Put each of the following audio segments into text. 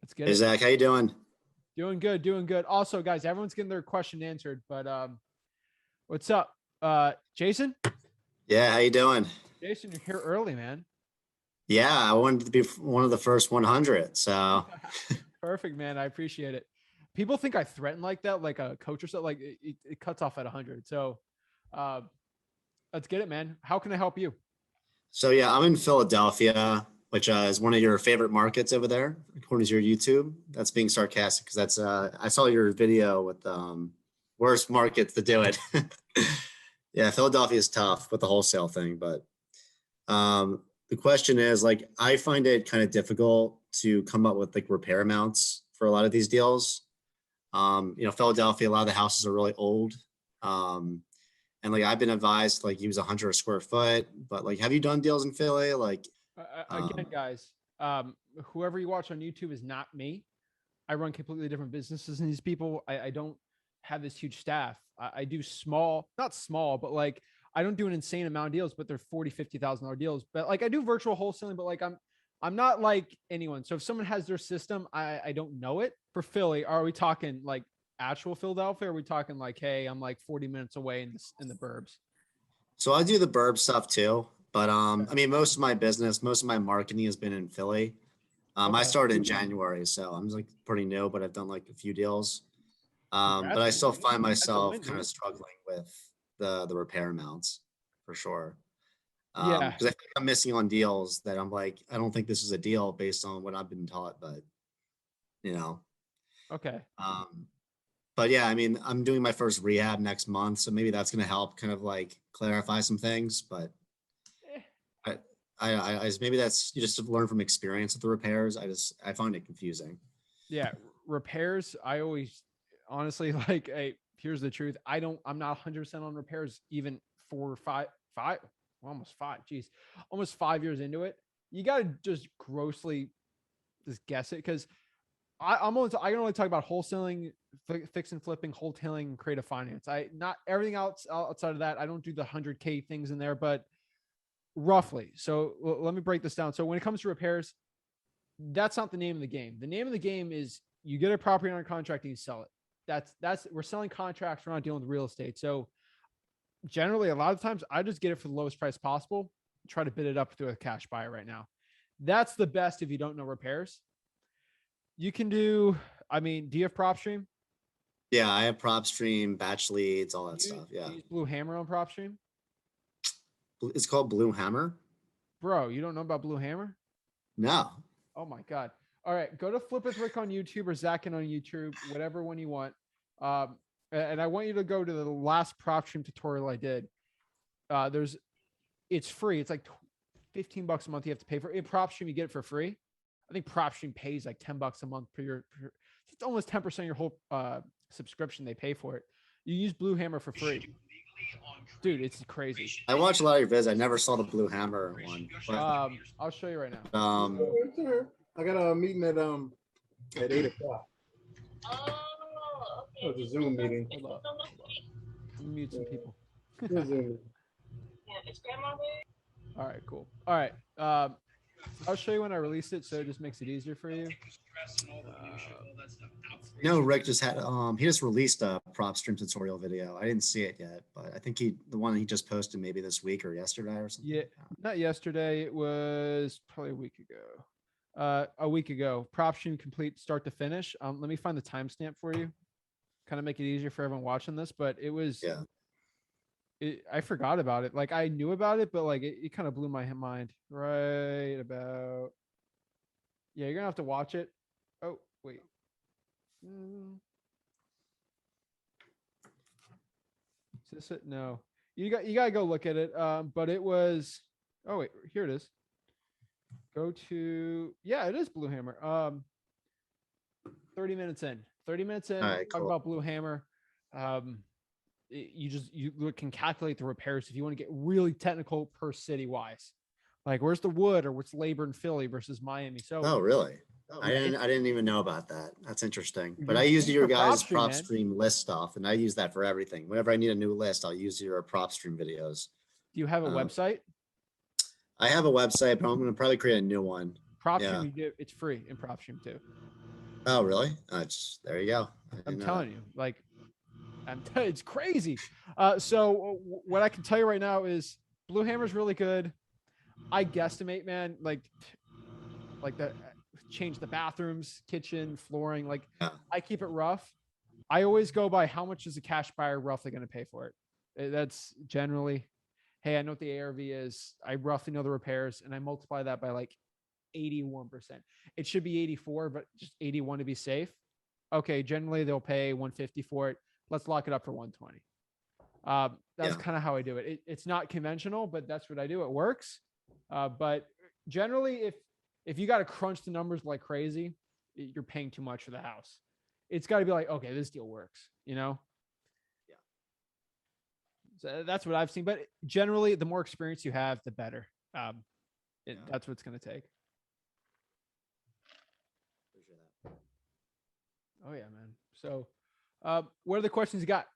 Let's get Hey, it. Zach, how you doing? Doing good, doing good. Also, guys, everyone's getting their question answered, but what's up? Jason? Yeah, how you doing? Jason, you're here early, man. Yeah, I wanted to be one of the first 100. So Perfect, man. I appreciate it. People think I threaten like that, like a coach or something. Like it cuts off at 100. So uh, let's get it, man. How can I help you? yeah, I'm in Philadelphia, which is one of your favorite markets over there, according to your YouTube. That's being sarcastic because that's I saw your video with worst markets to do it. Yeah, Philadelphia is tough with the wholesale thing, but the question is like I find it kind of difficult to come up with like repair amounts for a lot of these deals. Philadelphia, a lot of the houses are really old. Um, and like I've been advised to like use 100 a square foot, but like have you done deals in Philly? Like Again, um guys, whoever you watch on YouTube is not me. I run completely different businesses than these people. I don't have this huge staff. I do small, not small, but like I don't do an insane amount of deals, but they're 40, $50,000 deals. But like I do virtual wholesaling, but like I'm not like anyone. So if someone has their system, I don't know it. For Philly, are we talking like actual Philadelphia? Or are we talking like, hey, I'm like 40 minutes away in the burbs? so I do the burb stuff too, but I mean most of my business, most of my marketing has been in Philly. I Okay. started in January, so I'm like pretty new, but I've done like a few deals. But Congrats, I man. still find That's a myself win, kind of dude. struggling with the repair amounts for sure. Yeah. Because I think I'm missing on deals that I'm like, I don't think this is a deal based on what I've been taught, but you know. Okay. Um, but yeah, I mean, I'm doing my first rehab next month, so maybe that's going to help kind of like clarify some things. But Eh, I, maybe that's you just learn from experience with the repairs. I find it confusing. yeah. Repairs. I always honestly like, hey, here's the truth. I'm not 100% on repairs, even 4 or 5, well, almost 5. Geez, almost 5 years into it. You got to just grossly just guess it because I can only talk about wholesaling, fix and flipping, wholetailing, creative finance. I not everything else outside of that. I don't do the 100K things in there, but roughly. So let me break this down. So when it comes to repairs, that's not the name of the game. The name of the game is you get a property under contract and you sell it. That's we're selling contracts. We're not dealing with real estate. So generally, a lot of times I just get it for the lowest price possible. Try to bid it up through a cash buyer right now. That's the best if you don't know repairs. You can do. I mean, do you have PropStream? Yeah, I have PropStream, batch leads, all that Do you, stuff. do Yeah, you use Blue Hammer on PropStream? it's called Blue Hammer. Bro, you don't know about Blue Hammer? No. Oh my God. All right. Go to Flip with Rick on YouTube or Zach Ginn on YouTube, whatever one you want. Um, and I want you to go to the last PropStream tutorial I did. It's free. It's like 15 bucks a month you have to pay for it. In PropStream, you get it for free. I think PropStream pays like 10 bucks a month it's almost 10% of your whole subscription. They pay for it. You use Blue Hammer for free. Dude, it's crazy. I watched a lot of your vids. I never saw the Blue Hammer one, but I'll show you right now. um, I got a meeting at 8 o'clock. Oh, it's a Zoom meeting. Hold up. Let me mute some people. Zoom. All right, cool. All right. I'll show you when I release it, so it just makes it easier for you. Rick just had he just released a PropStream tutorial video. I didn't see it yet, but I think the one he just posted maybe this week or yesterday or something. Yeah, not yesterday. It was probably a week ago. A week ago. PropStream complete start to finish. Let me find the timestamp for you. Kind of make it easier for everyone watching this, but it was. Yeah. I forgot about it. Like I knew about it, but like it kind of blew my mind. Right about. Yeah, you're gonna have to watch it. Oh wait. Is this it? No. You gotta go look at it. But it was. Oh wait, here it is. Go to. Yeah, it is Blue Hammer. 30 minutes in. 30 minutes in. All right, Talk cool. about Blue Hammer. You can calculate the repairs if you want to get really technical per city wise. Like where's the wood or what's labor in Philly versus Miami. So Oh, really? I yeah, didn't even know about that. That's interesting. But you're I use paying your for guys' PropStream, man. PropStream list stuff, and I use that for everything. Whenever I need a new list, I'll use your PropStream videos. Do you have a website? I have a website, but I'm going to probably create a new one. PropStream, Yeah. you get it's free in PropStream too. Oh, really? There you go. I I'm didn't know telling you, like, it's crazy. So what I can tell you right now is Blue Hammer's really good. I guesstimate, man, like the change the bathrooms, kitchen, flooring. Like that. I keep it rough. I always go by how much is a cash buyer roughly going to pay for it. That's generally, hey, I know what the ARV is. I roughly know the repairs, and I multiply that by like 81%. It should be 84, but just 81 to be safe. Okay, generally they'll pay 150 for it. Let's lock it up for 120. That's Yeah. kind of how I do it. It's not conventional, but that's what I do. It works. But generally, if you got to crunch the numbers like crazy, you're paying too much for the house. It's got to be like, okay, this deal works, you know? Yeah. So that's what I've seen. But generally, the more experience you have, the better. Yeah. That's what it's going to take. Appreciate that. Oh, yeah, man. So what are the questions you got?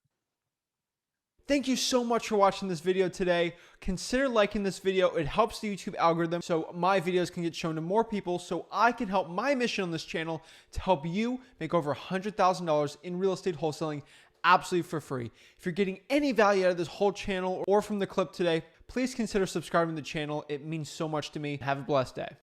Thank you so much for watching this video today. Consider liking this video. It helps the YouTube algorithm so my videos can get shown to more people so I can help my mission on this channel to help you make over $100,000 in real estate wholesaling absolutely for free. If you're getting any value out of this whole channel or from the clip today, please consider subscribing to the channel. It means so much to me. Have a blessed day.